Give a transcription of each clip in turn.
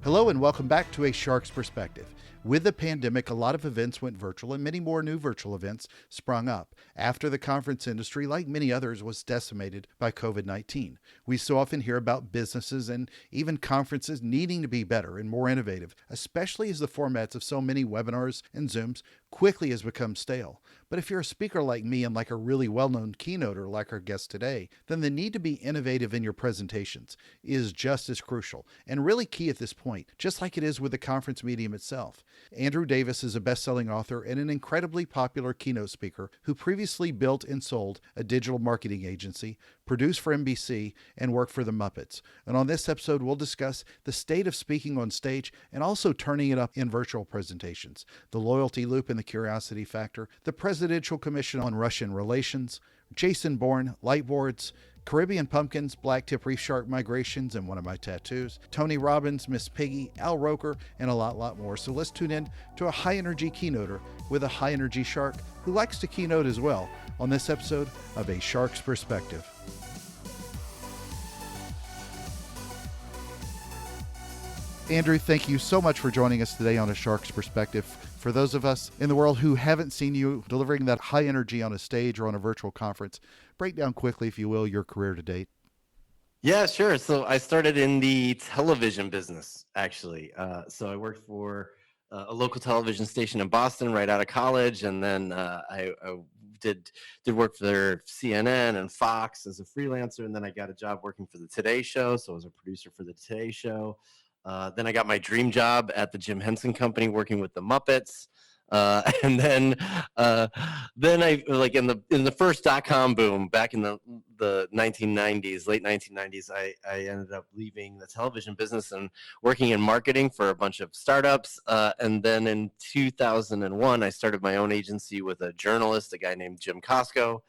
Hello and welcome back to A Shark's Perspective. With the pandemic, a lot of events went virtual and many more new virtual events sprung up after the conference industry, like many others, was decimated by COVID-19. We so often hear about businesses and even conferences needing to be better and more innovative, especially as the formats of so many webinars and Zooms quickly has become stale. But if you're a speaker like me and like a really well-known keynoter like our guest today, then the need to be innovative in your presentations is just as crucial and really key at this point, just like it is with the conference medium itself. Andrew Davis is a best-selling author and an incredibly popular keynote speaker who previously built and sold a digital marketing agency, produced for NBC, and worked for the Muppets. And on this episode, we'll discuss the state of speaking on stage and also turning it up in virtual presentations, the loyalty loop and the curiosity factor, the Presidential Commission on Russian Relations, Jason Bourne, lightboards, Caribbean pumpkins, black tip reef shark migrations, and one of my tattoos, Tony Robbins, Miss Piggy, Al Roker, and a lot more. So let's tune in to a high-energy keynoter with a high-energy shark who likes to keynote as well on this episode of A Shark's Perspective. Andrew, thank you so much for joining us today on A Shark's Perspective. For those of us in the world who haven't seen you delivering that high energy on a stage or on a virtual conference, break down quickly, if you will, your career to date. Yeah, sure. So I started in the television business, actually. So I worked for a local television station in Boston right out of college, and then I did work for CNN and Fox as a freelancer, and then I got a job working for the Today Show. So I was a producer for the Today Show. Then I got my dream job at the Jim Henson Company working with the Muppets. And then I, like in the first dot-com boom back in the 1990s, late 1990s, I ended up leaving the television business and working in marketing for a bunch of startups. And then in 2001, I started my own agency with a journalist, a guy named Jim Costco.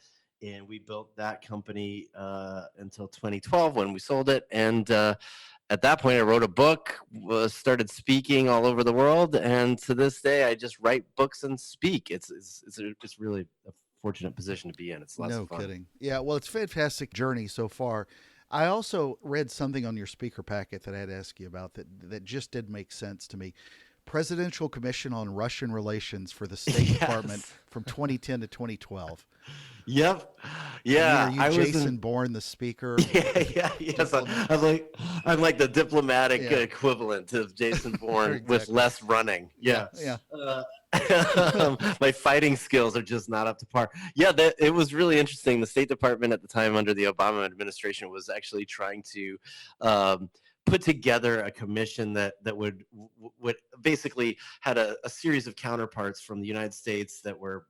And we built that company until 2012 when we sold it. And at that point, I wrote a book, started speaking all over the world, and to this day, I just write books and speak. It's really a fortunate position to be in. It's lots of fun. No kidding. Yeah, well, it's a fantastic journey so far. I also read something on your speaker packet that I had to ask you about that just did make sense to me. Presidential Commission on Russian Relations for the State Department from 2010 to 2012. Yep. Yeah. Are you Jason Bourne, the speaker? Yes. I'm like the diplomatic equivalent of Jason Bourne exactly. With less running. Yeah. My fighting skills are just not up to par. Yeah, it was really interesting. The State Department at the time under the Obama administration was actually trying to put together a commission that would basically had a series of counterparts from the United States that were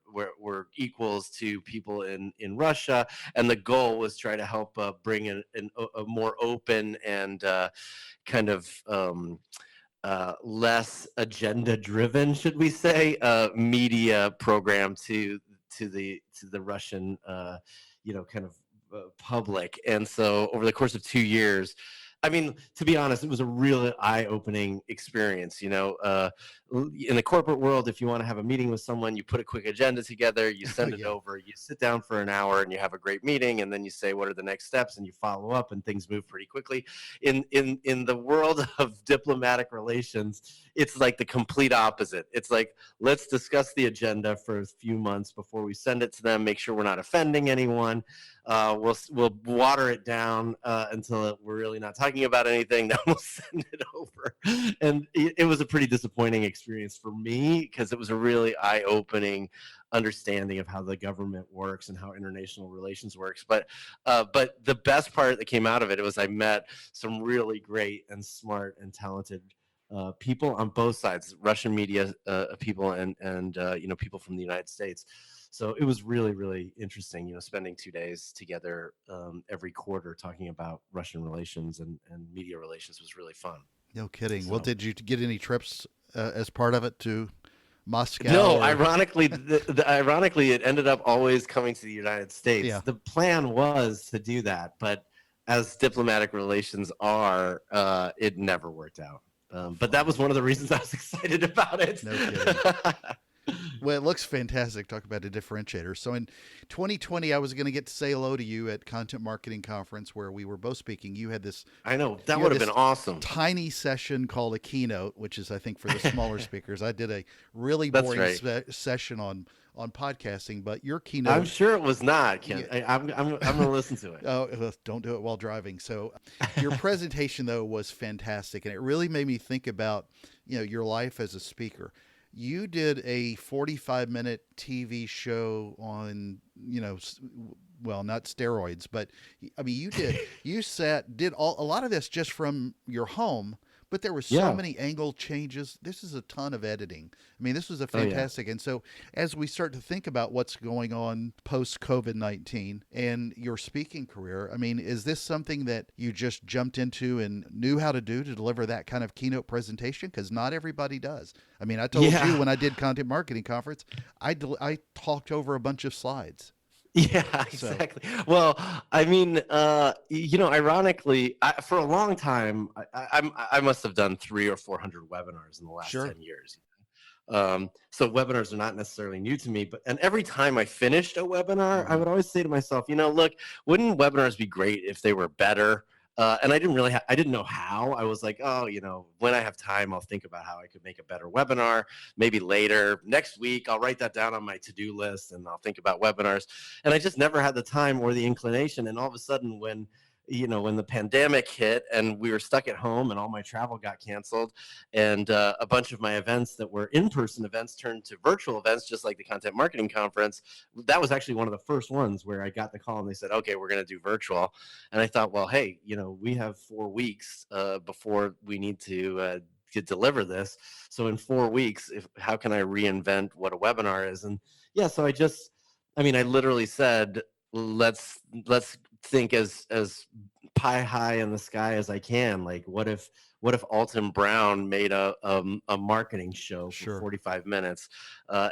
equals to people in Russia, and the goal was try to help bring a more open and kind of less agenda driven, should we say, media program to the Russian kind of public. And so over the course of 2 years, I mean, to be honest, it was a really eye-opening experience. In the corporate world, if you want to have a meeting with someone, you put a quick agenda together, you send it over, you sit down for an hour and you have a great meeting, and then you say, what are the next steps? And you follow up, and things move pretty quickly. In the world of diplomatic relations, it's like the complete opposite. It's like, let's discuss the agenda for a few months before we send it to them, make sure we're not offending anyone. We'll water it down until we're really not talking about anything. Then we'll send it over. And it was a pretty disappointing experience for me because it was a really eye-opening understanding of how the government works and how international relations works. But the best part that came out of it was I met some really great and smart and talented people on both sides, Russian media people and people from the United States. So it was really, really interesting, spending 2 days together every quarter talking about Russian relations and media relations was really fun. No kidding. So, well, did you get any trips as part of it to Moscow? No, ironically, ironically, it ended up always coming to the United States. Yeah. The plan was to do that, but as diplomatic relations are, it never worked out. But that was one of the reasons I was excited about it. No kidding. Well, it looks fantastic. Talk about a differentiator. So in 2020, I was going to get to say hello to you at Content Marketing Conference where we were both speaking. I know that You would had have been this awesome. tiny session called a keynote, which is I think for the smaller speakers. I did a really That's boring right. session on podcasting, but your I'm keynote, sure it was not, yeah, Ken. I'm gonna listen to it. oh, don't do it while driving. So, your presentation though was fantastic, and it really made me think about your life as a speaker. You did a 45-minute TV show on well, not steroids, but I mean you did a lot of this just from your home. But there were so Yeah. many angle changes. This is a ton of editing. I mean, this was a Oh yeah. fantastic. And so, as we start to think about what's going on post COVID-19 and your speaking career, I mean, is this something that you just jumped into and knew how to do to deliver that kind of keynote presentation? Because not everybody does. I mean, I told you Yeah. when I did Content Marketing Conference, I talked over a bunch of slides. Yeah, So, exactly. Well, I mean, ironically, for a long time, I must have done 300 or 400 webinars in the last sure. 10 years. So webinars are not necessarily new to me, and every time I finished a webinar, I Mm-hmm. would always say to myself, look, wouldn't webinars be great if they were better? And I didn't really, I didn't know how. I was like, oh, when I have time, I'll think about how I could make a better webinar. Maybe later, next week, I'll write that down on my to-do list, and I'll think about webinars. And I just never had the time or the inclination. And all of a sudden, when the pandemic hit and we were stuck at home and all my travel got canceled and a bunch of my events that were in-person events turned to virtual events, just like the Content Marketing Conference, that was actually one of the first ones where I got the call and they said, okay, we're going to do virtual. And I thought, well, hey, we have 4 weeks before we need to deliver this. So in 4 weeks, how can I reinvent what a webinar is? And yeah, so I literally said, let's think as pie high in the sky as I can. Like, what if Alton Brown made a marketing show for Sure. 45 minutes?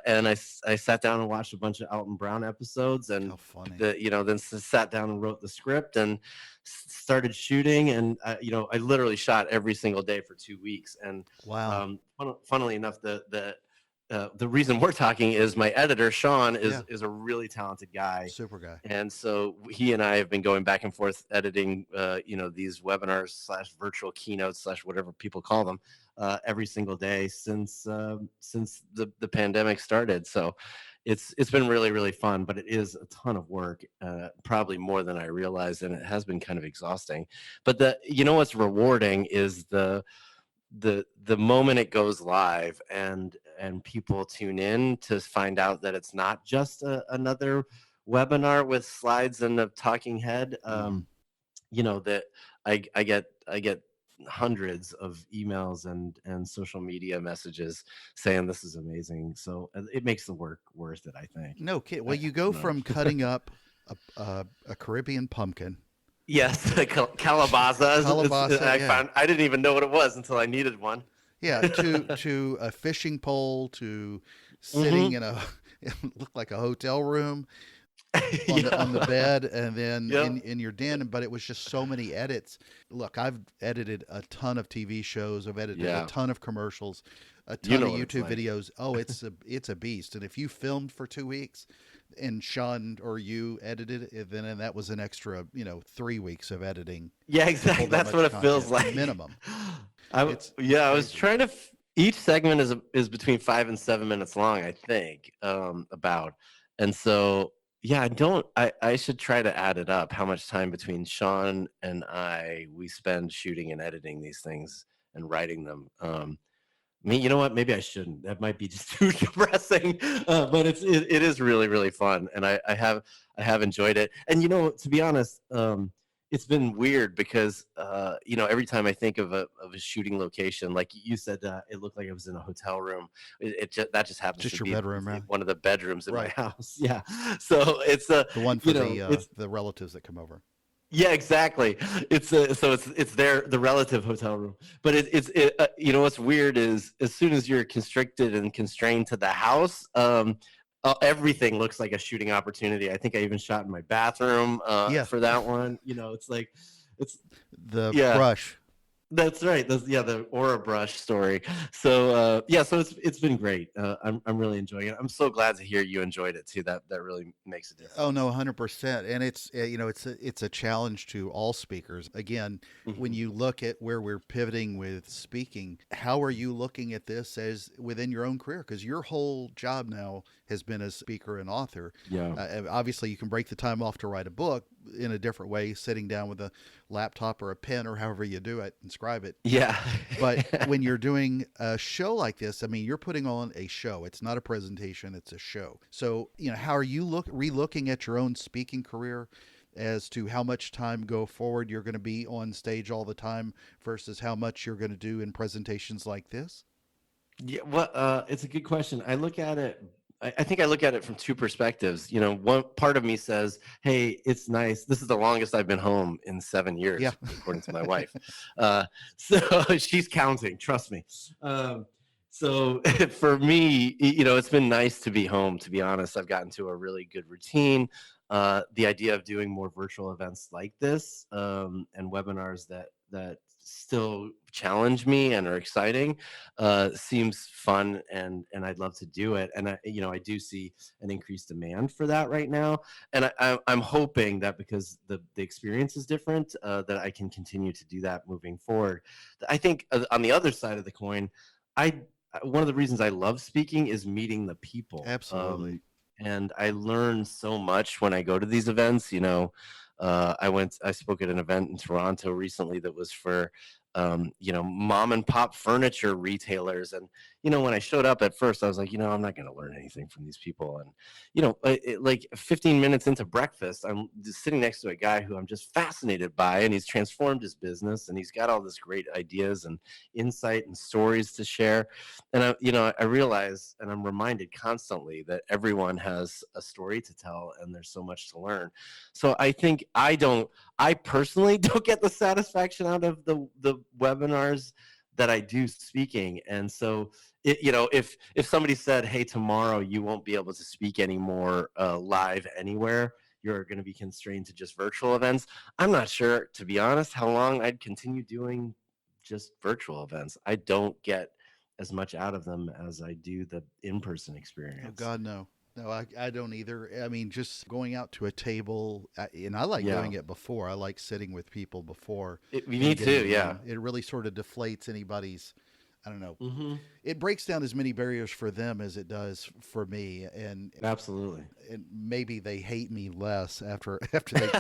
And I sat down and watched a bunch of Alton Brown episodes, and How funny. then sat down and wrote the script and started shooting. And I literally shot every single day for 2 weeks. And Wow. funnily enough, the reason we're talking is my editor Sean Yeah. is a really talented guy, Super guy. and so he and I have been going back and forth editing, these webinars slash virtual keynotes slash whatever people call them, every single day since the pandemic started. So it's been really, really fun, but it is a ton of work, probably more than I realized, and it has been kind of exhausting. But what's rewarding is the moment it goes live and people tune in to find out that it's not just another webinar with slides and a talking head. Mm-hmm. That I get hundreds of emails and social media messages saying this is amazing. So it makes the work worth it, I think. No kid. Well, I you go don't know. from cutting up a Caribbean pumpkin, Yes, calabazas. calabaza, yeah, I didn't even know what it was until I needed one. yeah, to a fishing pole, to sitting Hmm. in a it looked like a hotel room on the Yeah. bed, and then Yep. in your den. But it was just so many edits. Look, I've edited a ton of TV shows. I've edited a Yeah. ton of commercials, a You ton of know what it's YouTube like. videos. Oh, it's a beast. And if you filmed for 2 weeks, and Sean or you edited it, then that was an extra 3 weeks of editing Yeah, to pull exactly. that That's what much it feels content like. minimum. It's Yeah, I was crazy. trying to. Each segment is between 5 and 7 minutes long, I think. About, and so yeah, I should try to add it up. How much time between Sean and we spend shooting and editing these things and writing them. You know what? Maybe I shouldn't. That might be just too depressing. But it is really, really fun, and I have enjoyed it. And to be honest, it's been weird because every time I think of a shooting location, like you said, it looked like it was in a hotel room. That just happens Just to your be bedroom, right? one of the bedrooms in my Right. house. Yeah. So it's The one for it's the relatives that come over. yeah, exactly. So it's the relative hotel room, but what's weird is as soon as you're constricted and constrained to the house, everything looks like a shooting opportunity. I think I even shot in my bathroom Yeah, for that one. It's like it's the yeah, brush. That's right. That's, yeah, the Aura brush story. So yeah, so it's been great. I'm really enjoying it. I'm so glad to hear you enjoyed it too. That really makes a Oh no, difference. 100%. And it's it's a challenge to all speakers. Again, when Hmm. you look at where we're pivoting with speaking, how are you looking at this as within your own career? Because your whole job now has been as speaker and author. Yeah. And obviously, you can break the time off to write a book in a different way, sitting down with a laptop or a pen or however you do it, inscribe it. Yeah. But when you're doing a show like this, I mean, you're putting on a show. It's not a presentation, it's a show. So, how are you re-looking at your own speaking career as to how much time go forward you're going to be on stage all the time versus how much you're going to do in presentations like this? Yeah, well, it's a good question. I look at it. I think I look at it from two perspectives. You know, one part of me says, "Hey, it's nice. This is the longest I've been home in 7 years, Yeah. according to my wife." Uh, so she's counting. Trust me. So for me, it's been nice to be home. To be honest, I've gotten to a really good routine. The idea of doing more virtual events like this, and webinars that still challenge me and are exciting, seems fun, and I'd love to do it. And I do see an increased demand for that right now. And I'm hoping that because the experience is different, that I can continue to do that moving forward. I think, on the other side of the coin, I one of the reasons I love speaking is meeting the people. Absolutely. And I learn so much when I go to these events. I spoke at an event in Toronto recently that was for, mom and pop furniture retailers. And, when I showed up at first, I was like, I'm not going to learn anything from these people. And, like 15 minutes into breakfast, I'm just sitting next to a guy who I'm just fascinated by, and he's transformed his business, and he's got all this great ideas and insight and stories to share. And I realize, and I'm reminded constantly, that everyone has a story to tell, and there's so much to learn. So I think I personally don't get the satisfaction out of the webinars that I do speaking. And so, if somebody said, "Hey, tomorrow you won't be able to speak anymore, live anywhere, you're going to be constrained to just virtual events," I'm not sure, to be honest, how long I'd continue doing just virtual events. I don't get as much out of them as I do the in-person Oh experience. God, no. No, I don't either. I mean, just going out to a table, and I like Yeah, doing it before. I like sitting with people before me and getting too. to know Yeah. them. It really sort of deflates anybody's, I don't know, Hmm. it breaks down as many barriers for them as it does for me, Absolutely. and maybe they hate me less after after they've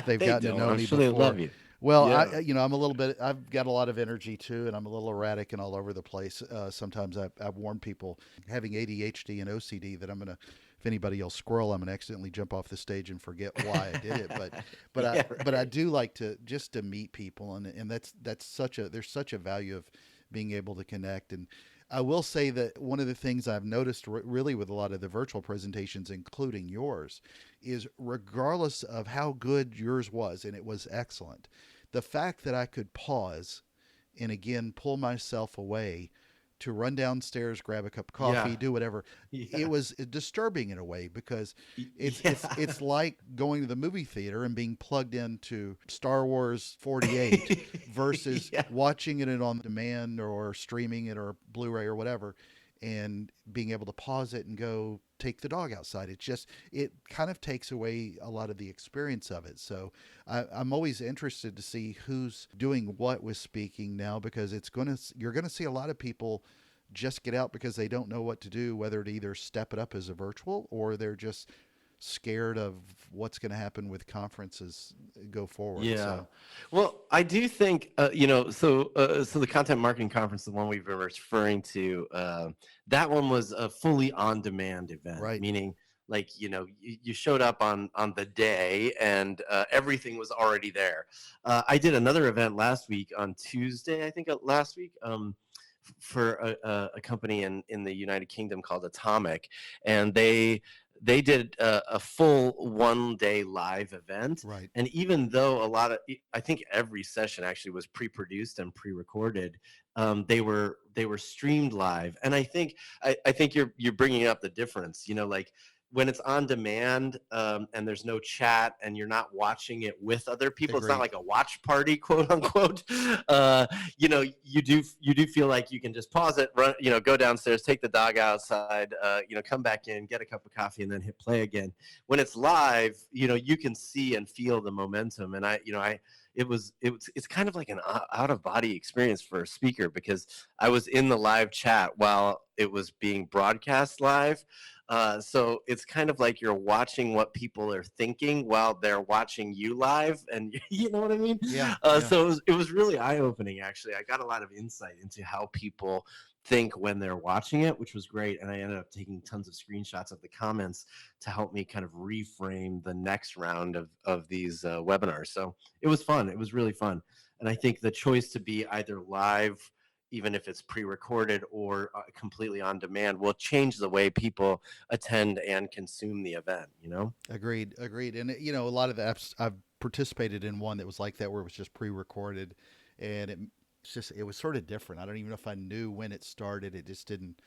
They gotten to don't. know I'm me sure they before. love you. Well, Yeah. I'm a little bit. I've got a lot of energy too, and I'm a little erratic and all over the place. Sometimes I've warned people having ADHD and OCD that I'm gonna, if anybody yells squirrel, I'm gonna accidentally jump off the stage and forget why I did it. Yeah. But I Right. do like to just to meet people, and that's such a there's such a value of being able to connect. And I will say that one of the things I've noticed really with a lot of the virtual presentations, including yours, is regardless of how good yours was, and it was excellent, the fact that I could pause and again pull myself away to run downstairs, grab a cup of Yeah. coffee, do whatever. It Yeah. was disturbing in a way because Yeah. it's like going to the movie theater and being plugged into Star Wars 48 versus Yeah. watching it on demand or streaming it or Blu-ray or whatever and being able to pause it and go take the dog outside. It kind of takes away a lot of the experience of it. So I'm always interested to see who's doing what with speaking now because you're gonna see a lot of people just get out because they don't know what to do, whether to either step it up as a virtual or they're just scared of what's going to happen with conferences go forward. Yeah. So Well, I do think, so the content marketing conference, the one we've been referring to, that one was a fully on-demand event, right. meaning, like, you showed up on the day, and everything was already there. I did another event last week on Tuesday, I think, last week. For a company in the United Kingdom called Atomic, and they did a full 1 day live event. Right. And even though I think every session actually was pre-produced and pre-recorded, they were streamed live. And I think you're bringing up the difference. Like when it's on demand, and there's no chat and you're not watching it with other people, it's not Agreed. like a watch party, quote unquote. You do feel like you can just pause it, run, go downstairs, take the dog outside, come back in, get a cup of coffee, and then hit play again. When it's live, you can see and feel the momentum. And it's kind of like an out of body experience for a speaker, because I was in the live chat while it was being broadcast live. So it's kind of like you're watching what people are thinking while they're watching you live, and you know what I mean. Yeah, Uh, yeah. so it was really eye opening. Actually, I got a lot of insight into how people think when they're watching it, which was great. And I ended up taking tons of screenshots of the comments to help me kind of reframe the next round of these webinars. So it was fun. It was really fun. And I think the choice to be either live, even if it's pre-recorded, or completely on demand, will change the way people attend and consume the event. Agreed, agreed. And a lot of the apps I've participated in one that was like that, where it was just pre-recorded, and it was sort of different. I don't even know if I knew when it started. It just didn't.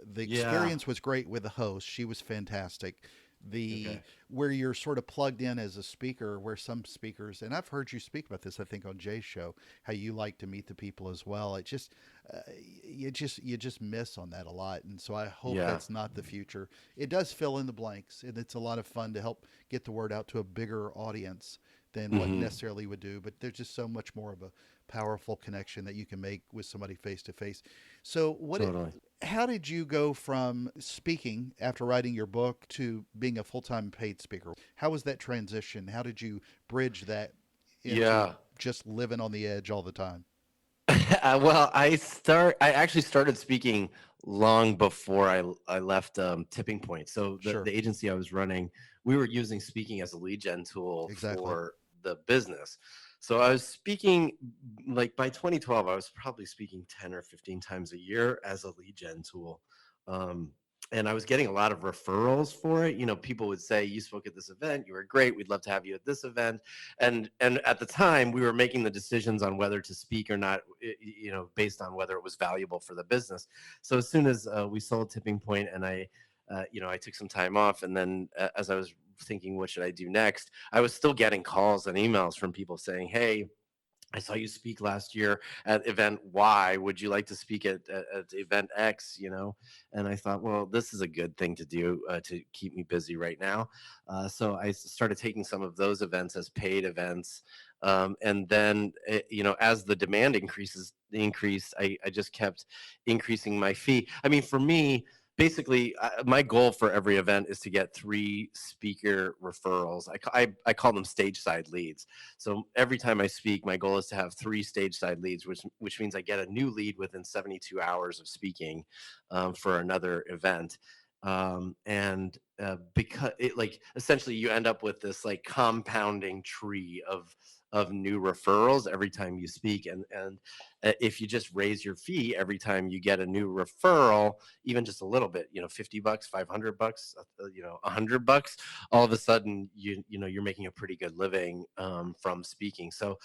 The Yeah. experience was great with the host. She was fantastic. The Okay. Where you're sort of plugged in as a speaker, where some speakers, and I've heard you speak about this, I think on Jay's show, how you like to meet the people as well. It just uh, you just miss on that a lot, and so I hope Yeah. that's not the future. It does fill in the blanks, and it's a lot of fun to help get the word out to a bigger audience than what Hmm. necessarily would do. But there's just so much more of a powerful connection that you can make with somebody face to face. So Totally. how did you go from speaking after writing your book to being a full-time paid speaker? How was that transition? How did you bridge that into Yeah. just living on the edge all the time? Well, I actually started speaking long before I left Tipping Point. So Sure. the agency I was running, we were using speaking as a lead gen tool Exactly. for the business. So I was speaking, like, by 2012, I was probably speaking 10 or 15 times a year as a lead gen tool. Um, and I was getting a lot of referrals for it. People would say, "You spoke at this event. You were great. We'd love to have you at this event." And at the time, we were making the decisions on whether to speak or not, based on whether it was valuable for the business. So as soon as we sold Tipping Point, and I took some time off, and then as I was thinking, what should I do next, I was still getting calls and emails from people saying, "Hey, I saw you speak last year at event Y. Would you like to speak at event X?" And I thought, well, this is a good thing to do to keep me busy right now. So I started taking some of those events as paid events. And then, as the demand increased, I just kept increasing my fee. I mean, for me, basically, my goal for every event is to get 3 speaker referrals. I call them stage side leads. So every time I speak, my goal is to have 3 stage side leads, which means I get a new lead within 72 hours of speaking, for another event. And because it, like, essentially, you end up with this like compounding tree of new referrals every time you speak. And if you just raise your fee every time you get a new referral, even just a little bit, $50, $500, $100, all of a sudden you're making a pretty good living from speaking. So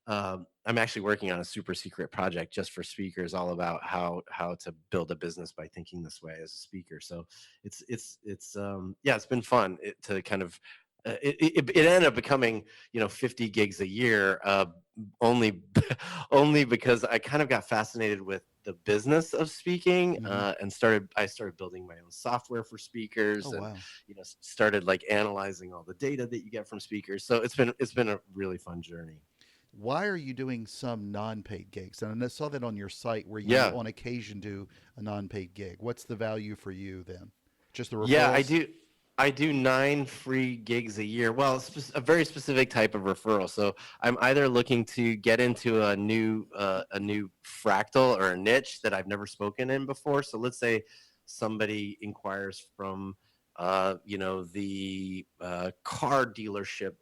I'm actually working on a super secret project just for speakers, all about how to build a business by thinking this way as a speaker. So yeah, it's been fun to kind of it ended up becoming 50 gigs a year, only only because I kind of got fascinated with the business of speaking, Hmm. and I started building my own software for Oh speakers, and wow. started like analyzing all the data that you get from speakers. So it's been a really fun journey. Why are you doing some non-paid gigs? And I saw that on your site where you Yeah. on occasion do a non-paid gig. What's the value for you then? Just the Yeah, I referrals? do. I do 9 free gigs a year. Well, a very specific type of referral. So I'm either looking to get into a new fractal or a niche that I've never spoken in before. So let's say somebody inquires from, the car dealership,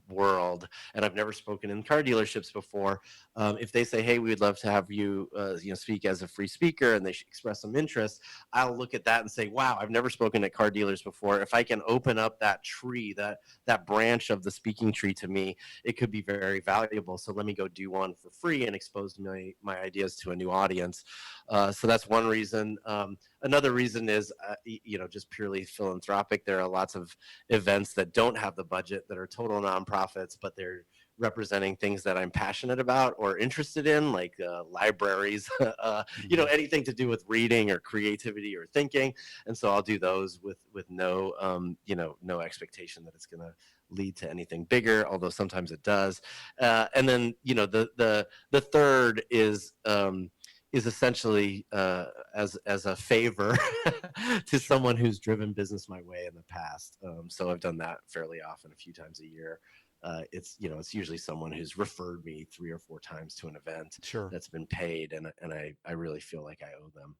world, and I've never spoken in car dealerships before, if they say, hey, we would love to have you, speak as a free speaker, and they express some interest, I'll look at that and say, wow, I've never spoken at car dealers before. If I can open up that tree, that branch of the speaking tree to me, it could be very valuable. So let me go do one for free and expose my ideas to a new audience. So that's one reason. Another reason is, just purely philanthropic. There are lots of events that don't have the budget, that are total nonprofits, but they're representing things that I'm passionate about or interested in, like libraries, anything to do with reading or creativity or thinking. And so I'll do those with no, no expectation that it's going to lead to anything bigger, although sometimes it does. And then, the third is essentially as a favor to someone who's driven business my way in the past. So I've done that fairly often, a few times a year. It's usually someone who's referred me 3 or 4 times to an event that's been paid, and I really feel like I owe them.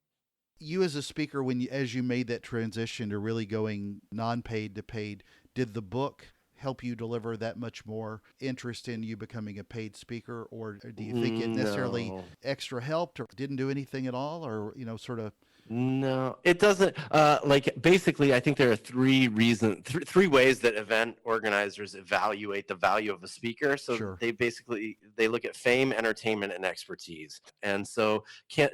You as a speaker, as you made that transition to really going non-paid to paid, did the book help you deliver that much more interest in you becoming a paid speaker, or do you think it necessarily extra helped, or didn't do anything at all, or sort of? No, it doesn't. Basically, I think there are three ways that event organizers evaluate the value of a speaker. So they look at fame, entertainment, and expertise. And so,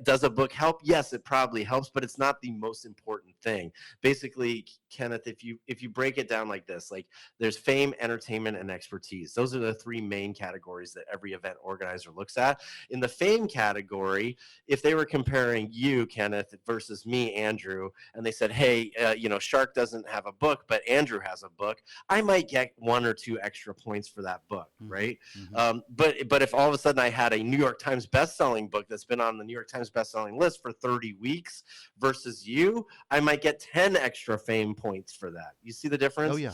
does a book help? Yes, it probably helps, but it's not the most important thing. Basically, Kenneth, if you break it down like this, like there's fame, entertainment, and expertise. Those are the 3 main categories that every event organizer looks at. In the fame category, if they were comparing you, Kenneth, versus me, Andrew, and they said, hey, Shark doesn't have a book, but Andrew has a book, I might get 1 or 2 extra points for that book, right? Mm-hmm. But if all of a sudden I had a New York Times bestselling book that's been on the New York Times bestselling list for 30 weeks versus you, I might get 10 extra fame points for that. You see the difference? Oh, yeah.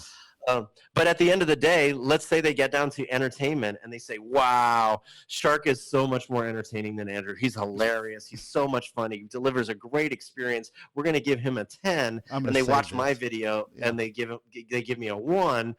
But at the end of the day, let's say they get down to entertainment and they say, wow, Shark is so much more entertaining than Andrew. He's hilarious. He's so much fun. He delivers a great experience. We're going to give him a 10. And they watch my video and they give me a 1.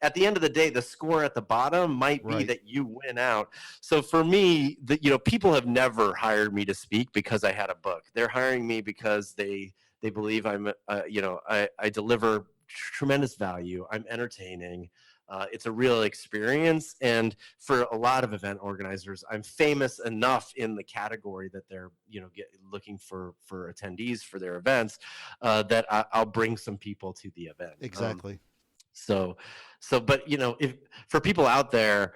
At the end of the day, the score at the bottom might be that you win out. So for me, people have never hired me to speak because I had a book. They're hiring me because they believe I'm, I deliver tremendous value. I'm entertaining. It's a real experience. And for a lot of event organizers, I'm famous enough in the category that they're, looking for attendees for their events, that I'll bring some people to the event. Exactly. But if for people out there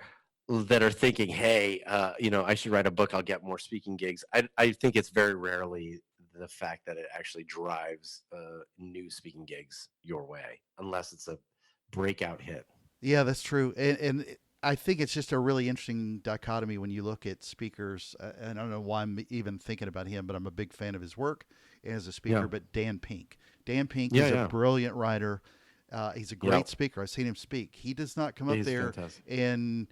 that are thinking, hey, I should write a book, I'll get more speaking gigs, I think it's very rarely the fact that it actually drives new speaking gigs your way, unless it's a breakout hit. Yeah, that's true. And I think it's just a really interesting dichotomy when you look at speakers. And I don't know why I'm even thinking about him, but I'm a big fan of his work as a speaker. But Dan Pink. Dan Pink is a brilliant writer. He's a great speaker. I've seen him speak. He does not come up there and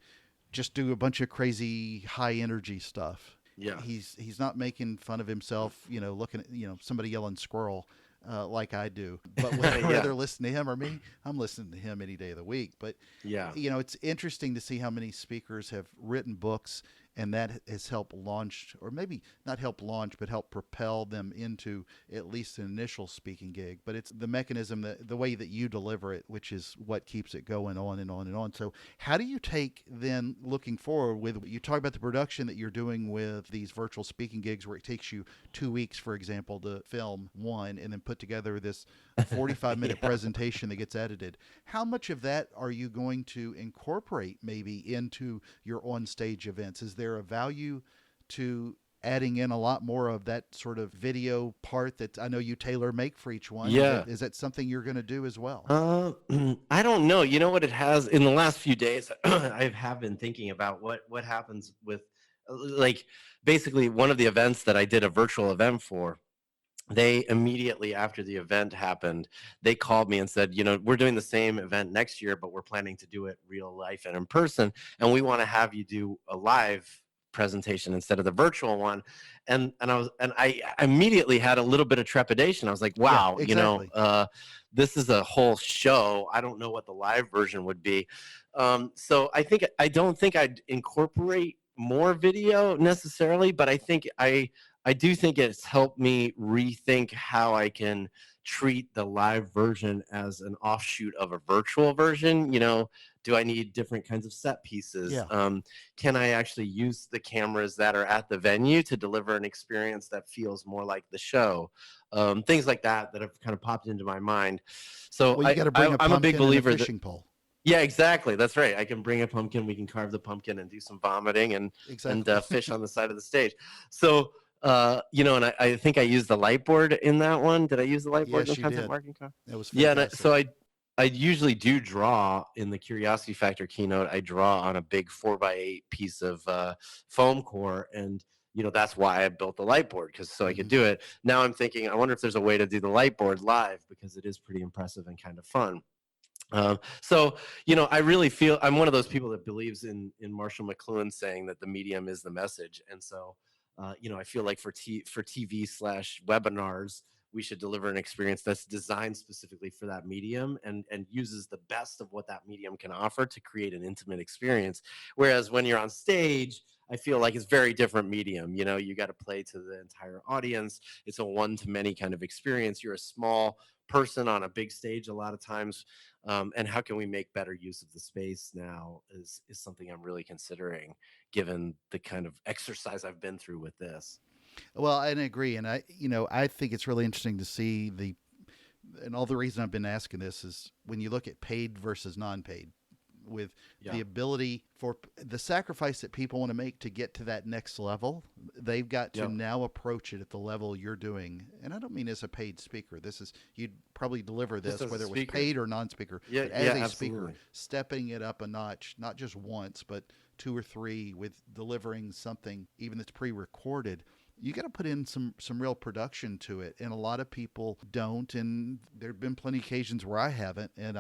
just do a bunch of crazy high energy stuff. Yeah, he's not making fun of himself, looking at somebody yelling squirrel like I do. But whether listen to him or me, I'm listening to him any day of the week. But it's interesting to see how many speakers have written books, and that has helped launch, or maybe not help launch, but help propel them into at least an initial speaking gig. But it's the mechanism, the way that you deliver it, which is what keeps it going on and on and on. So how do you take then, looking forward, with, you talk about the production that you're doing with these virtual speaking gigs where it takes you 2 weeks, for example, to film one and then put together this 45-minute presentation that gets edited. How much of that are you going to incorporate maybe into your on-stage events? Is there a value to adding in a lot more of that sort of video part that I know you tailor make for each one? Yeah. Is that something you're going to do as well? I don't know. You know what it has in the last few days, I have been thinking about what happens with, like, basically one of the events that I did a virtual event for, they immediately after the event happened, they called me and said, we're doing the same event next year, but we're planning to do it real life and in person. And we want to have you do a live presentation instead of the virtual one. And I immediately had a little bit of trepidation. I was like, Yeah, wow, exactly. this is a whole show. I don't know what the live version would be. So I don't think I'd incorporate more video necessarily, but I do think it's helped me rethink how I can treat the live version as an offshoot of a virtual version. Do I need different kinds of set pieces? Yeah. Can I actually use the cameras that are at the venue to deliver an experience that feels more like the show? Things like that have kind of popped into my mind. So Well, you got to bring a I'm a big pumpkin and a believer that, fishing pole. yeah, exactly. That's right. I can bring a pumpkin. We can carve the pumpkin and do some vomiting and Exactly. fish on the side of the stage. So, and I think I used the light board in that one. Did I use the light board in Yes, the you content did. marketing car? That was Yeah. fantastic. So I usually do draw in the Curiosity Factor keynote. I draw on a big 4x8 piece of foam core, and that's why I built the light board, because so I could do it. Now I'm thinking, I wonder if there's a way to do the light board live, because it is pretty impressive and kind of fun. So, I really feel I'm one of those people that believes in Marshall McLuhan saying that the medium is the message. And so, I feel like for TV/webinars, we should deliver an experience that's designed specifically for that medium, and uses the best of what that medium can offer to create an intimate experience. Whereas when you're on stage, I feel like it's very different medium. You got to play to the entire audience. It's a one-to-many kind of experience. You're a small person on a big stage a lot of times. And how can we make better use of the space now is something I'm really considering, given the kind of exercise I've been through with this. Well, I agree, and I think it's really interesting to see and all the reason I've been asking this is when you look at paid versus non-paid, with Yeah. the ability for the sacrifice that people want to make to get to that next level, they've got to Yeah. now approach it at the level you're doing. And I don't mean as a paid speaker. This is, you'd probably deliver Just this as a whether it was speaker. paid or non-speaker, Yeah. but as Yeah. a Absolutely. speaker, stepping it up a notch, not just once, but two or three, with delivering something even that's pre-recorded. You got to put in some real production to it, and a lot of people don't. And there've been plenty of occasions where I haven't. And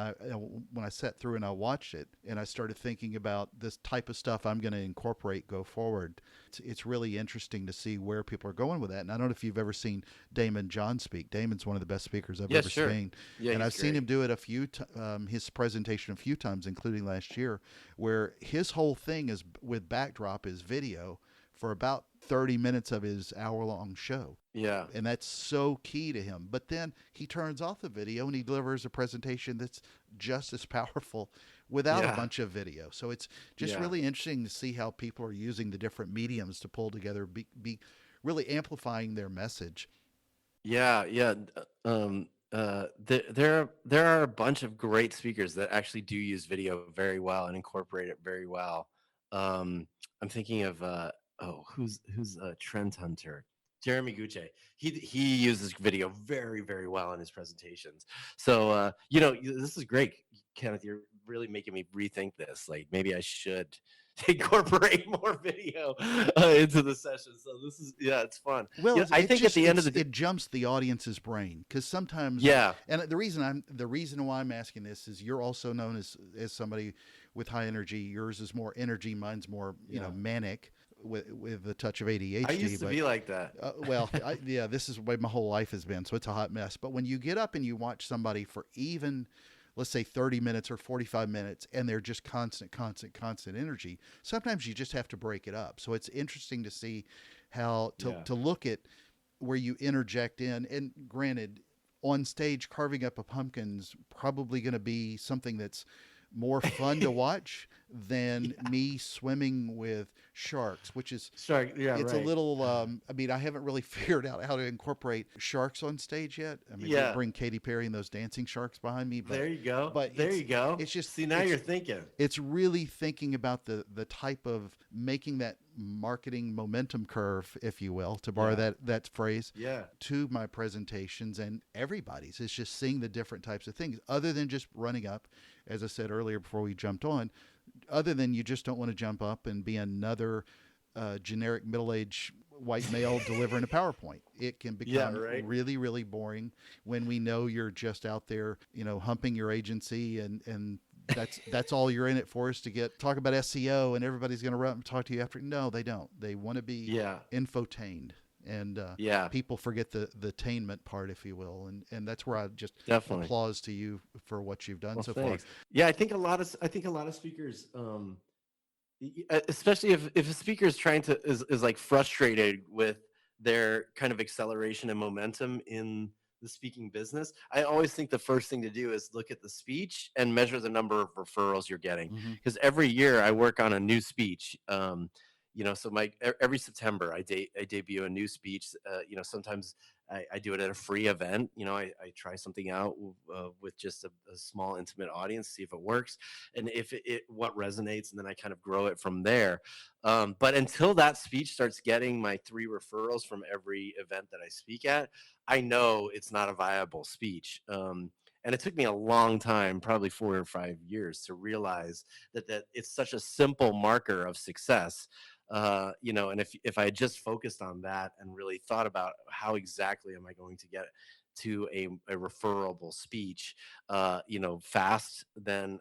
when I sat through and I watched it, and I started thinking about this type of stuff I'm going to incorporate go forward. It's really interesting to see where people are going with that. And I don't know if you've ever seen Damon John speak. Damon's one of the best speakers I've Yeah. ever Sure. seen, Yeah. and He's I've seen great. him do it his presentation a few times, including last year, where his whole thing is with backdrop is video for about 30 minutes of his hour-long show. Yeah. And that's so key to him. But then he turns off the video and he delivers a presentation that's just as powerful without a Yeah. bunch of video. So it's just Yeah. really interesting to see how people are using the different mediums to pull together, be really amplifying their message. Yeah. Yeah. There are a bunch of great speakers that actually do use video very well and incorporate it very well. I'm thinking of who's Trend Hunter, Jeremy Gucci. He uses video very, very well in his presentations. So this is great, Kenneth. You're really making me rethink this. Like, maybe I should incorporate more video into the session. So this is, yeah, it's fun. Well, I think at the end of the day, it jumps the audience's brain, because sometimes, yeah, and the reason why I'm asking this is you're also known as somebody with high energy. Yours is more energy, mine's more manic, with a touch of ADHD. I used to be like that. Yeah, this is the way my whole life has been, so it's a hot mess. But when you get up and you watch somebody for even, let's say, 30 minutes or 45 minutes, and they're just constant energy, sometimes you just have to break it up. So it's interesting to see how to look at where you interject in. And granted, on stage, carving up a pumpkin's probably going to be something that's more fun to watch than me swimming with sharks, which is Shark, yeah, it's right. a little. I mean, I haven't really figured out how to incorporate sharks on stage yet. I mean, Yeah. bring Katy Perry and those dancing sharks behind me. But There you go. but There you go. it's just See, now you're thinking. it's really thinking about the type of making that marketing momentum curve, if you will, to borrow that phrase, Yeah. to my presentations and everybody's. It's just seeing the different types of things, other than just running up, as I said earlier before we jumped on, other than you just don't want to jump up and be another generic middle-aged white male delivering a PowerPoint. It can become really, really boring when we know you're just out there, humping your agency and that's all you're in it for, is to talk about SEO and everybody's going to run and talk to you after. No, they don't. They want to be Yeah. infotained, and Yeah. people forget the attainment part, if you will, and that's where I just Definitely. applause to you for what you've done Well, so far. thanks. Yeah, I think a lot of speakers, especially if a speaker is trying to is like frustrated with their kind of acceleration and momentum in the speaking business, I always think the first thing to do is look at the speech and measure the number of referrals you're getting, Mm-hmm. because every year I work on a new speech. So every September I debut a new speech. Sometimes I do it at a free event. I try something out with just a small intimate audience, see if it works, and if what resonates, and then I kind of grow it from there. But until that speech starts getting my 3 referrals from every event that I speak at, I know it's not a viable speech. And it took me a long time, probably 4 or 5 years, to realize that it's such a simple marker of success. And if I had just focused on that and really thought about how exactly am I going to get to a referable speech, fast, then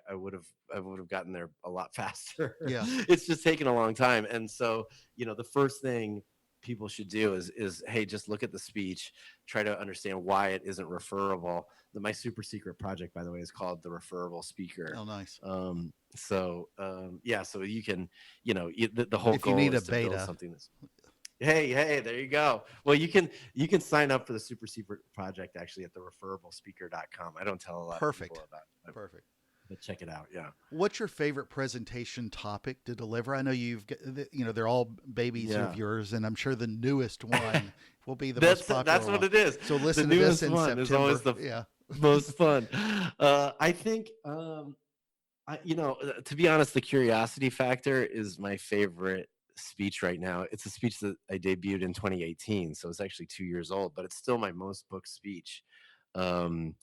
I would have gotten there a lot faster. Yeah. It's just taken a long time. And so, the first thing people should do is hey, just look at the speech, try to understand why it isn't referable. My super secret project, by the way, is called the Referable Speaker. Oh, nice. So you can, the whole If you need goal a is to build beta, something that's, hey, there you go. Well, you can sign up for the super secret project actually at the referrablespeaker.com. I don't tell a lot of people perfect. about it, Perfect. but check it out. Yeah. What's your favorite presentation topic to deliver? I know they're all babies of Yeah. yours, and I'm sure the newest one will be the most That's popular what one. it is. So The listen to this newest in one is always September. the Yeah. most fun. I think, to be honest, the curiosity factor is my favorite speech right now. It's a speech that I debuted in 2018, so it's actually 2 years old, but it's still my most booked speech. Um,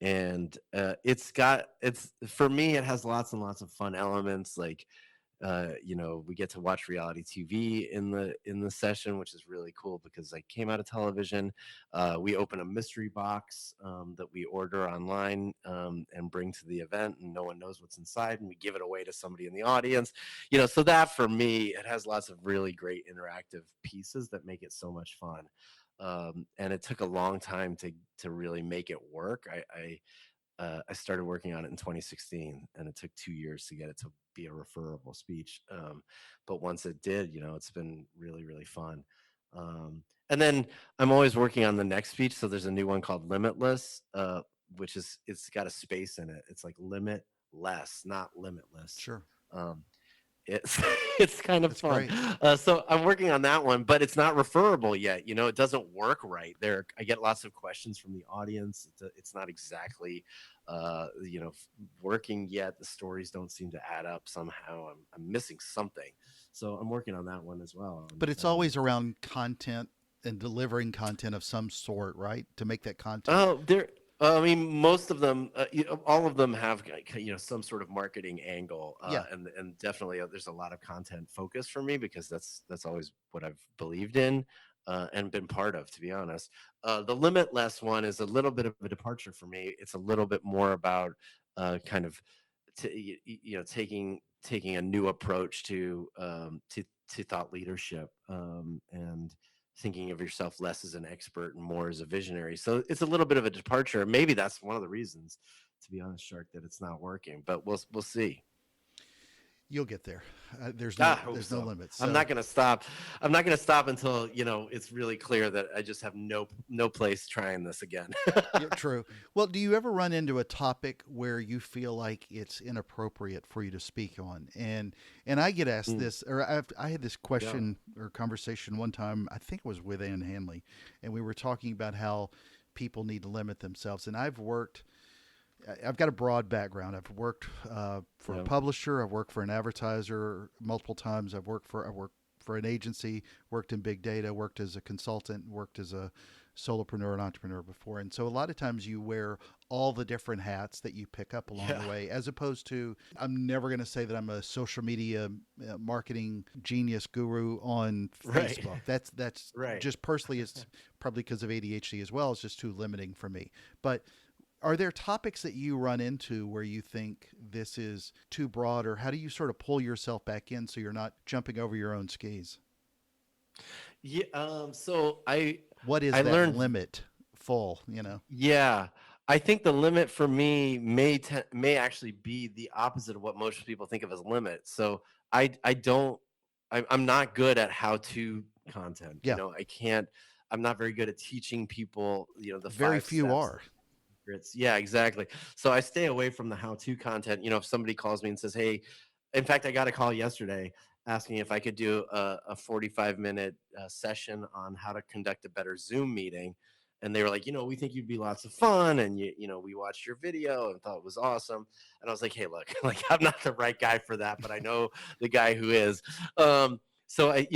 and it's for me, it has lots and lots of fun elements, like we get to watch reality TV in the session, which is really cool because I came out of television. We open a mystery box that we order online and bring to the event, and no one knows what's inside, and we give it away to somebody in the audience. So that for me, it has lots of really great interactive pieces that make it so much fun. And it took a long time to really make it work. I started working on it in 2016, and it took 2 years to get it to be a referable speech. But once it did, it's been really, really fun. And then I'm always working on the next speech. So there's a new one called Limitless, which it's got a space in it. It's like limitless, not limitless. Sure. Um, it's it's kind of That's fun. great. So I'm working on that one, but it's not referable yet. It doesn't work right there. I get lots of questions from the audience. It's not exactly, working yet. The stories don't seem to add up somehow. I'm missing something. So I'm working on that one as well. But it's always around content and delivering content of some sort, right? To make that content. Oh, there. I mean, most of them, all of them have some sort of marketing angle, Yeah. and definitely there's a lot of content focus for me because that's always what I've believed in and been part of, to be honest. The Limitless one is a little bit of a departure for me. It's a little bit more about kind of taking a new approach to thought leadership, and thinking of yourself less as an expert and more as a visionary. So it's a little bit of a departure. Maybe that's one of the reasons, to be honest, Shark, that it's not working. But we'll see. You'll get there. There's I no hope there's no so. limit. I'm So not going to stop. I'm not going to stop until it's really clear that I just have no place trying this again. yeah, true. Well, do you ever run into a topic where you feel like it's inappropriate for you to speak on? And I get asked Mm, this, or I had this yeah. question or conversation one time. I think it was with Ann Hanley, and we were talking about how people need to limit themselves. And I've got a broad background. I've worked for a Yeah. publisher. I've worked for an advertiser multiple times. I worked for an agency. Worked in big data. Worked as a consultant. Worked as a solopreneur and entrepreneur before. And so a lot of times you wear all the different hats that you pick up along Yeah. the way, as opposed to, I'm never going to say that I'm a social media marketing genius guru on Right. Facebook. That's Right. just personally, it's probably because of ADHD as well. It's just too limiting for me. But Are there topics that you run into where you think this is too broad, or how do you sort of pull yourself back in so you're not jumping over your own skis? Yeah. So What is I that learned. limit full, you know? Yeah, I think the limit for me may actually be the opposite of what most people think of as limit. So I don't I'm not good at how to content. Yeah, I can't. I'm not very good at teaching people, the very five few steps, are. secrets. Yeah, exactly. So I stay away from the how-to content. If somebody calls me and says, "Hey," in fact, I got a call yesterday asking if I could do a 45-minute session on how to conduct a better Zoom meeting. And they were like, we think you'd be lots of fun, and we watched your video and thought it was awesome. And I was like, hey, look, like I'm not the right guy for that, but I know the guy who is. So I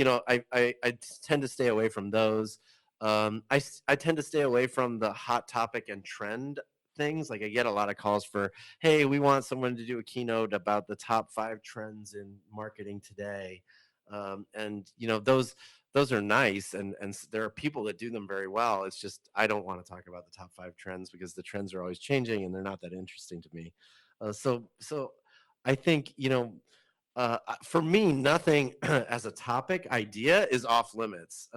tend to stay away from those. I tend to stay away from the hot topic and trend things. Like I get a lot of calls for, hey, we want someone to do a keynote about the top 5 trends in marketing today. And those are nice, and there are people that do them very well. It's just I don't want to talk about the top 5 trends because the trends are always changing and they're not that interesting to me. So I think for me, nothing as a topic idea is off limits.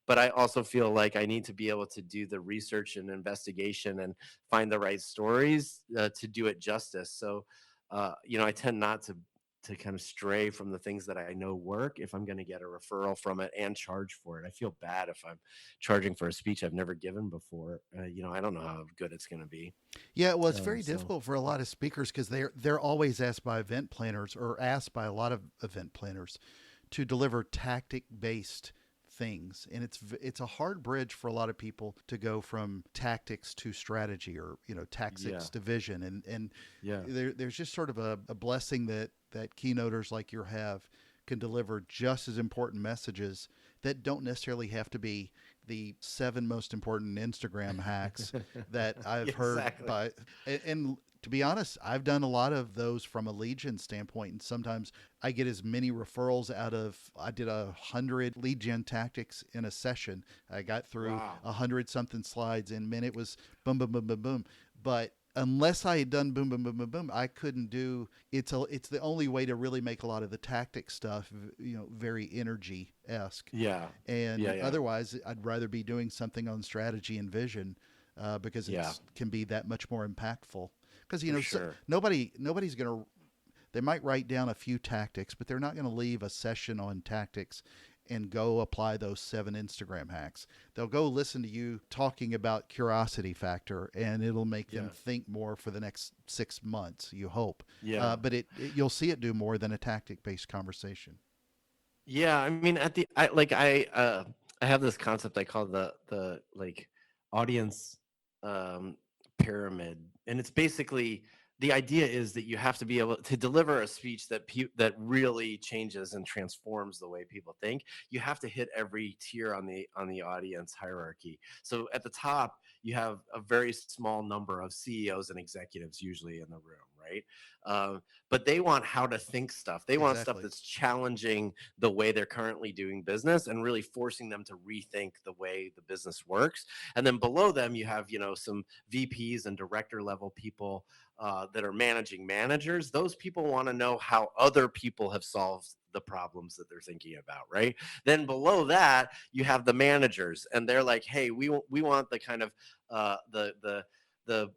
But I also feel like I need to be able to do the research and investigation and find the right stories to do it justice. So, I tend not to kind of stray from the things that I know work if I'm going to get a referral from it and charge for it. I feel bad if I'm charging for a speech I've never given before. I don't know how good it's going to be. Yeah, well, it's very So difficult for a lot of speakers because they're always asked by event planners, or asked by a lot of event planners, to deliver tactic based things, and it's a hard bridge for a lot of people to go from tactics to strategy, or yeah, tactics to vision, and yeah, there's just sort of a blessing that keynoters like you have can deliver just as important messages that don't necessarily have to be the 7 most important Instagram hacks that I've heard exactly. by. And to be honest, I've done a lot of those from a lead gen standpoint, and sometimes I get as many referrals out of. I did 100 lead gen tactics in a session. I got through Wow. 100 something slides, and man, it was boom, boom, boom, boom, boom. But unless I had done boom, boom, boom, boom, boom, I couldn't do. It's the only way to really make a lot of the tactic stuff, very energy esque. Yeah. Yeah, And yeah. otherwise, I'd rather be doing something on strategy and vision, because Yeah, it's can be that much more impactful. Because for sure. nobody's gonna. They might write down a few tactics, but they're not going to leave a session on tactics and go apply those 7 Instagram hacks. They'll go listen to you talking about curiosity factor, and it'll make them Yeah. think more for the next 6 months. You hope, Yeah. but you'll see it do more than a tactic based conversation. Yeah, I mean at the I have this concept I call the like audience um pyramid, and it's basically the idea is that you have to be able to deliver a speech that really changes and transforms the way people think. You have to hit every tier on the audience hierarchy. So at the top, you have a very small number of CEOs and executives usually in the room, right? But they want how to think stuff. They want stuff Exactly. that's challenging the way they're currently doing business and really forcing them to rethink the way the business works. And then below them, you have some VPs and director level people that are managing managers. Those people want to know how other people have solved the problems that they're thinking about, right? Then below that, you have the managers, and they're like, "Hey, we want the kind of the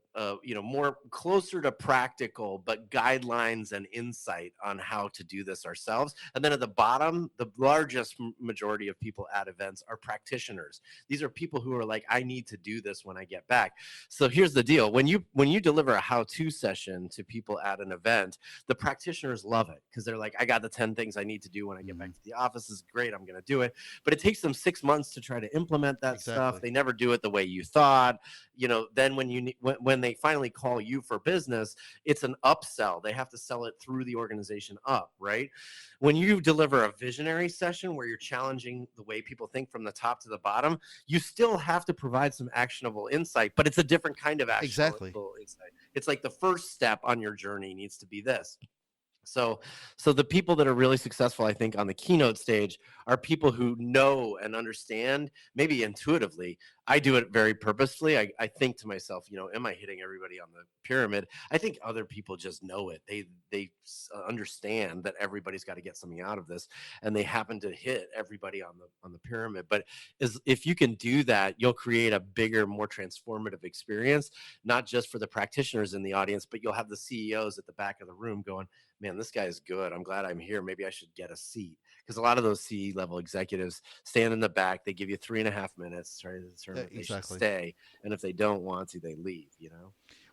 more closer to practical but guidelines and insight on how to do this ourselves." And then at the bottom, the largest majority of people at events are practitioners. These are people who are like, I need to do this when I get back. So here's the deal: when you deliver a how-to session to people at an event, the practitioners love it because they're like, I got the 10 things I need to do when I get Hmm. back to the office. This is great, I'm going to do it. But it takes them 6 months to try to implement that stuff. Exactly. They never do it the way you thought. Then when they finally call you for business, it's an upsell. They have to sell it through the organization up, right? When you deliver a visionary session where you're challenging the way people think from the top to the bottom, you still have to provide some actionable insight, but it's a different kind of Exactly. actionable insight. It's like the first step on your journey needs to be this. So, so the people that are really successful, I think, on the keynote stage are people who know and understand, maybe intuitively. I do it very purposefully. I think to myself, am I hitting everybody on the pyramid? I think other people just know it. They understand that everybody's got to get something out of this, and they happen to hit everybody on the pyramid. But if you can do that, you'll create a bigger, more transformative experience, not just for the practitioners in the audience, but you'll have the CEOs at the back of the room going, man, this guy is good. I'm glad I'm here. Maybe I should get a seat. Because a lot of those C level executives stand in the back. They give you 3.5 minutes to try to determine if they should Exactly. stay. And if they don't want to, they leave.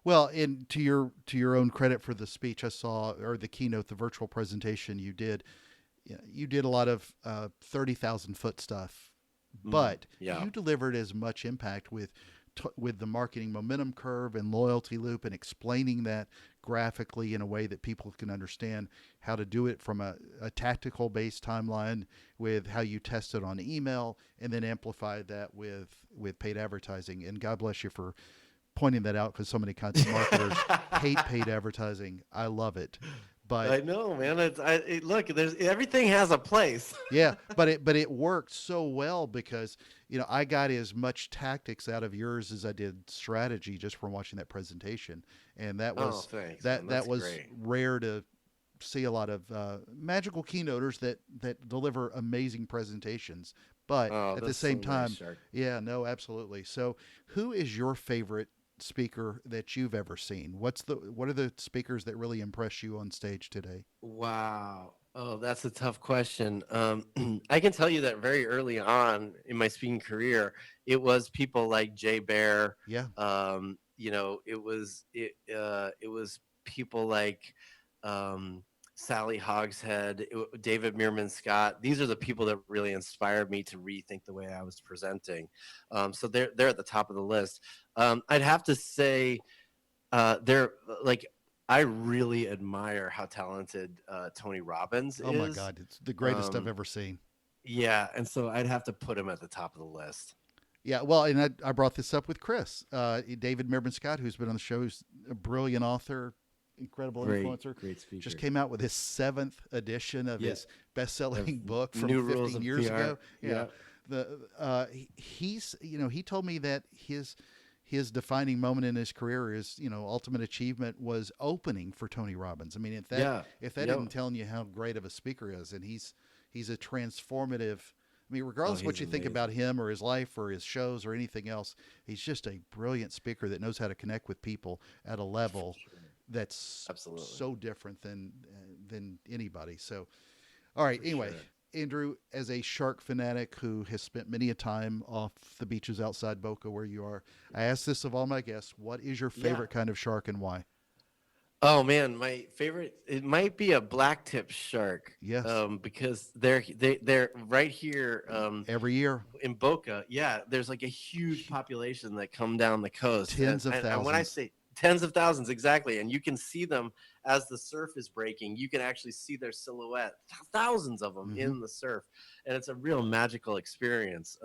Well, and to your own credit for the speech I saw, or the keynote, the virtual presentation you did, you did a lot of 30,000 foot stuff, but Yeah. you delivered as much impact with the marketing momentum curve and loyalty loop, and explaining that graphically in a way that people can understand how to do it from a tactical based timeline, with how you test it on email and then amplify that with paid advertising. And God bless you for pointing that out, because so many content marketers hate paid advertising. I love it. But I know, man. Look, there's everything has a place. yeah, but it worked so well, because I got as much tactics out of yours as I did strategy just from watching that presentation, and that Oh, was thanks, man. that That's was great. rare to see. A lot of magical keynoters that deliver amazing presentations, but Oh, at the that's so same nice, time, Shark. yeah, no, absolutely. So, who is your favorite speaker that you've ever seen? What are the speakers that really impress you on stage today? Wow. Oh, that's a tough question. I can tell you that very early on in my speaking career, it was people like Jay Bear. Yeah. It was people like um, Sally Hogshead, David Meerman Scott. These are the people that really inspired me to rethink the way I was presenting. So they're at the top of the list. I'd have to say they're like I really admire how talented Tony Robbins Oh my is. God, it's the greatest I've Um, ever seen. yeah, and so I'd have to put him at the top of the list. Yeah, well, and I brought this up with Chris, David Mervyn Scott, who's been on the show, who's a brilliant author, incredible Great, influencer. great Just speaker. came out with his seventh edition of Yeah, his of best-selling book from new rules 15 of years PR. ago. Yeah, Yeah. he's he told me that his defining moment in his career is ultimate achievement was opening for Tony Robbins. I mean, Yeah. if that Yep. isn't telling you how great of a speaker he is, and he's a transformative. I mean, Oh, regardless of what he's you think about amazing. him or his life or his shows or anything else, he's just a brilliant speaker that knows how to connect with people at a For level sure. that's Absolutely. so different than anybody. So, all right. For Anyway, sure. Andrew, as a shark fanatic who has spent many a time off the beaches outside Boca where you are, I ask this of all my guests: what is your Yeah. favorite kind of shark and why? Oh man, my favorite it might be a black tip shark. Yes, Because they're right here every year, in Boca. Yeah, there's like a huge population that come down the coast, and tens of and when I thousands. say tens of thousands, exactly, and you can see them as the surf is breaking. You can actually see their silhouette, thousands of them Hmm. in the surf, and it's a real magical experience.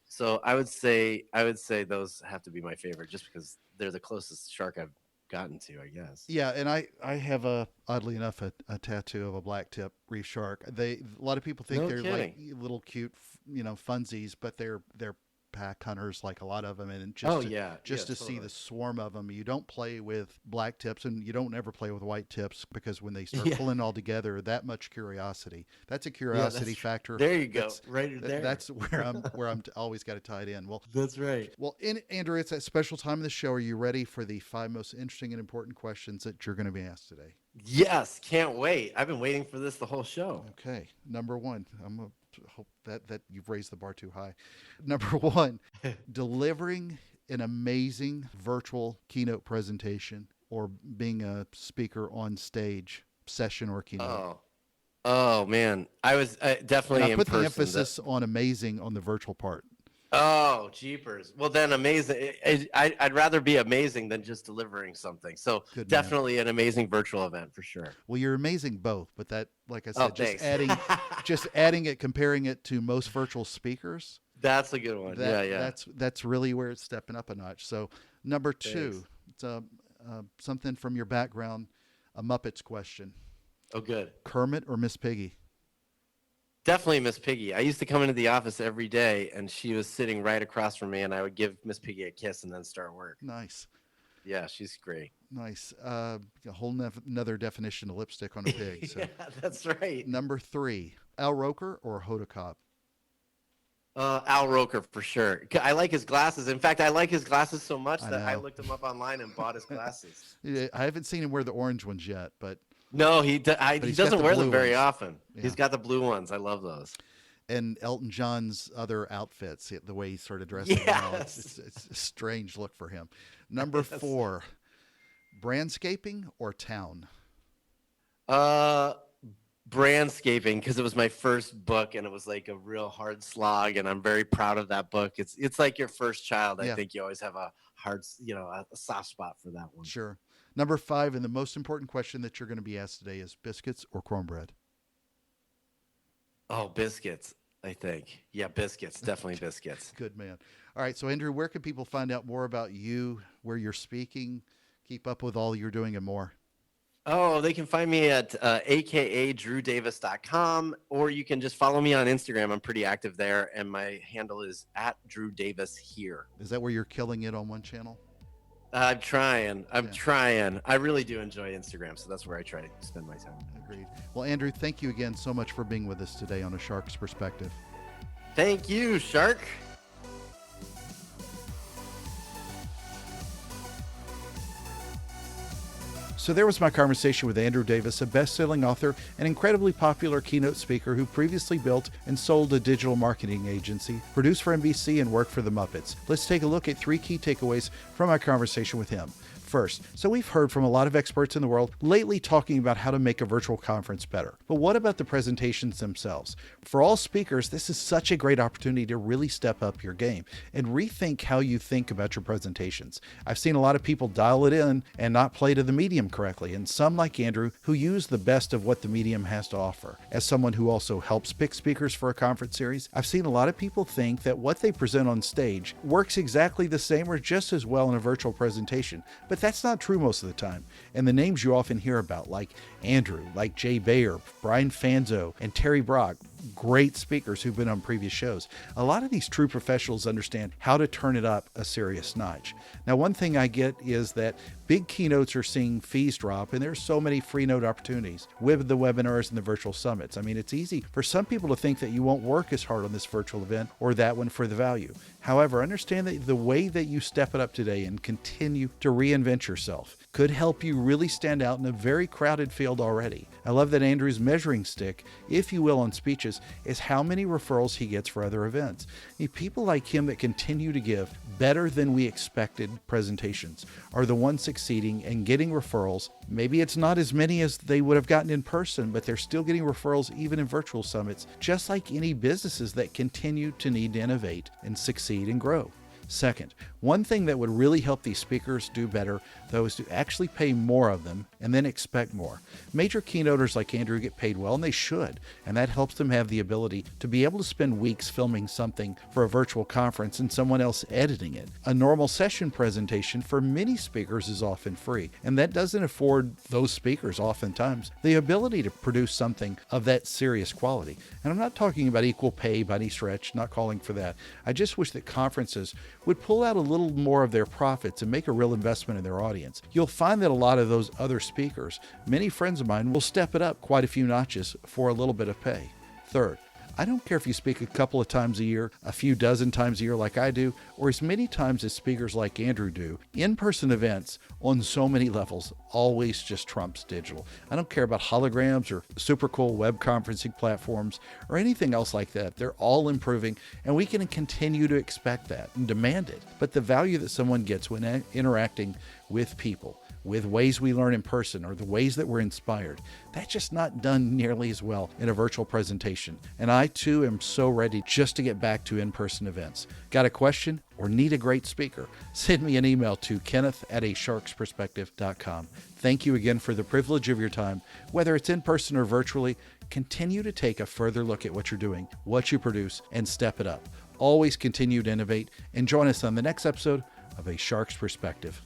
So I would say those have to be my favorite, just because they're the closest shark I've gotten to, I guess. Yeah, and I have oddly enough a tattoo of a black tip reef shark. A lot of people think No they're like kidding. little cute funsies, but they're pack hunters like a lot of them, and Oh yeah, yeah, just to see the totally. swarm of them. You don't play with black tips, and you don't ever play with white tips, because when they start Yeah, pulling all together, that much curiosity. That's a yeah, curiosity factor. there you go, That's right there. that's where I'm always got to tie it in. Well, That's right. Andrew, it's that special time of the show. Are you ready for the five most interesting and important questions that you're going to be asked today? Yes, can't wait. I've been waiting for this the whole show. Okay, number one. I'm gonna hope that you've raised the bar too high. Number one, delivering an amazing virtual keynote presentation or being a speaker on stage, session or keynote. Oh, oh man, I was And I definitely in put the person. That emphasis on amazing on the virtual part. Oh, jeepers. Well, then amazing. I'd rather be amazing than just delivering something. So Good man. definitely an amazing virtual event for sure. Well, you're amazing both, but that, like I Oh, said, thanks. just adding it, comparing it to most virtual speakers, That's a good one. that Yeah, yeah. that's really where it's stepping up a notch. So number two, Thanks. it's something from your background, a Muppets question. Oh, good. Kermit or Miss Piggy? Definitely Miss Piggy. I used to come into the office every day, and she was sitting right across from me, and I would give Miss Piggy a kiss and then start work. Nice. Yeah, she's great. Nice. A whole another definition of lipstick on a pig. So Yeah, that's right. number 3, Al Roker or Hoda Kotb? Al Roker for sure. I like his glasses. In fact, I like his glasses so much I that I know. looked him up online and bought his glasses. Yeah, I haven't seen him wear the orange ones yet, but No, he he's got doesn't the wear blue them very ones. often. Yeah. He's got the blue ones. I love those. And Elton John's other outfits, the way he started dressing now, Yes. it's a strange look for him. Number 4, brandscaping or town? Brandscaping, because it was my first book and it was like a real hard slog, and I'm very proud of that book. It's like your first child. I Yeah. think you always have a a soft spot for that one. Sure. Number 5, and the most important question that you're going to be asked today is biscuits or cornbread? Oh, biscuits, I think. Yeah, biscuits. Definitely biscuits. Good man. All right. So, Andrew, where can people find out more about you, where you're speaking, keep up with all you're doing and more? Oh, they can find me at akadrewdavis.com, or you can just follow me on Instagram. I'm pretty active there, and my handle is @DrewDavisHere. Is that where you're killing it on one channel? I'm trying. Yeah. Trying. I really do enjoy Instagram, so that's where I try to spend my time. Agreed. Well, Andrew, thank you again so much for being with us today on A Shark's Perspective. Thank you, Shark. So there was my conversation with Andrew Davis, a best-selling author and incredibly popular keynote speaker who previously built and sold a digital marketing agency, produced for NBC, and worked for the Muppets. Let's take a look at 3 key takeaways from my conversation with him. First, so we've heard from a lot of experts in the world lately talking about how to make a virtual conference better. But what about the presentations themselves? For all speakers, this is such a great opportunity to really step up your game and rethink how you think about your presentations. I've seen a lot of people dial it in and not play to the medium correctly, and some like Andrew who use the best of what the medium has to offer. As someone who also helps pick speakers for a conference series, I've seen a lot of people think that what they present on stage works exactly the same or just as well in a virtual presentation, but that's not true most of the time. And the names you often hear about, like Andrew, like Jay Bayer, Brian Fanzo, and Terry Brock, great speakers who've been on previous shows. A lot of these true professionals understand how to turn it up a serious notch. Now, one thing I get is that big keynotes are seeing fees drop, and there's so many free note opportunities with the webinars and the virtual summits. I mean, it's easy for some people to think that you won't work as hard on this virtual event or that one for the value. However, understand that the way that you step it up today and continue to reinvent yourself could help you really stand out in a very crowded field already. I love that Andrew's measuring stick, if you will, on speeches is how many referrals he gets for other events. People like him that continue to give better than we expected presentations are the ones succeeding and getting referrals. Maybe it's not as many as they would have gotten in person, but they're still getting referrals even in virtual summits, just like any businesses that continue to need to innovate and succeed and grow. Second, one thing that would really help these speakers do better, though, is to actually pay more of them and then expect more. Major keynoters like Andrew get paid well, and they should, and that helps them have the ability to be able to spend weeks filming something for a virtual conference and someone else editing it. A normal session presentation for many speakers is often free, and that doesn't afford those speakers oftentimes the ability to produce something of that serious quality. And I'm not talking about equal pay by any stretch, not calling for that. I just wish that conferences would pull out a little more of their profits and make a real investment in their audience. You'll find that a lot of those other speakers, many friends of mine, will step it up quite a few notches for a little bit of pay. Third, I don't care if you speak a couple of times a year, a few dozen times a year like I do, or as many times as speakers like Andrew do. In-person events on so many levels always just trumps digital. I don't care about holograms or super cool web conferencing platforms or anything else like that. They're all improving, and we can continue to expect that and demand it. But the value that someone gets when interacting with people, with ways we learn in person or the ways that we're inspired, that's just not done nearly as well in a virtual presentation. And I too am so ready just to get back to in-person events. Got a question or need a great speaker? Send me an email to kenneth@asharksperspective.com. Thank you again for the privilege of your time. Whether it's in person or virtually, continue to take a further look at what you're doing, what you produce, and step it up. Always continue to innovate, and join us on the next episode of A Shark's Perspective.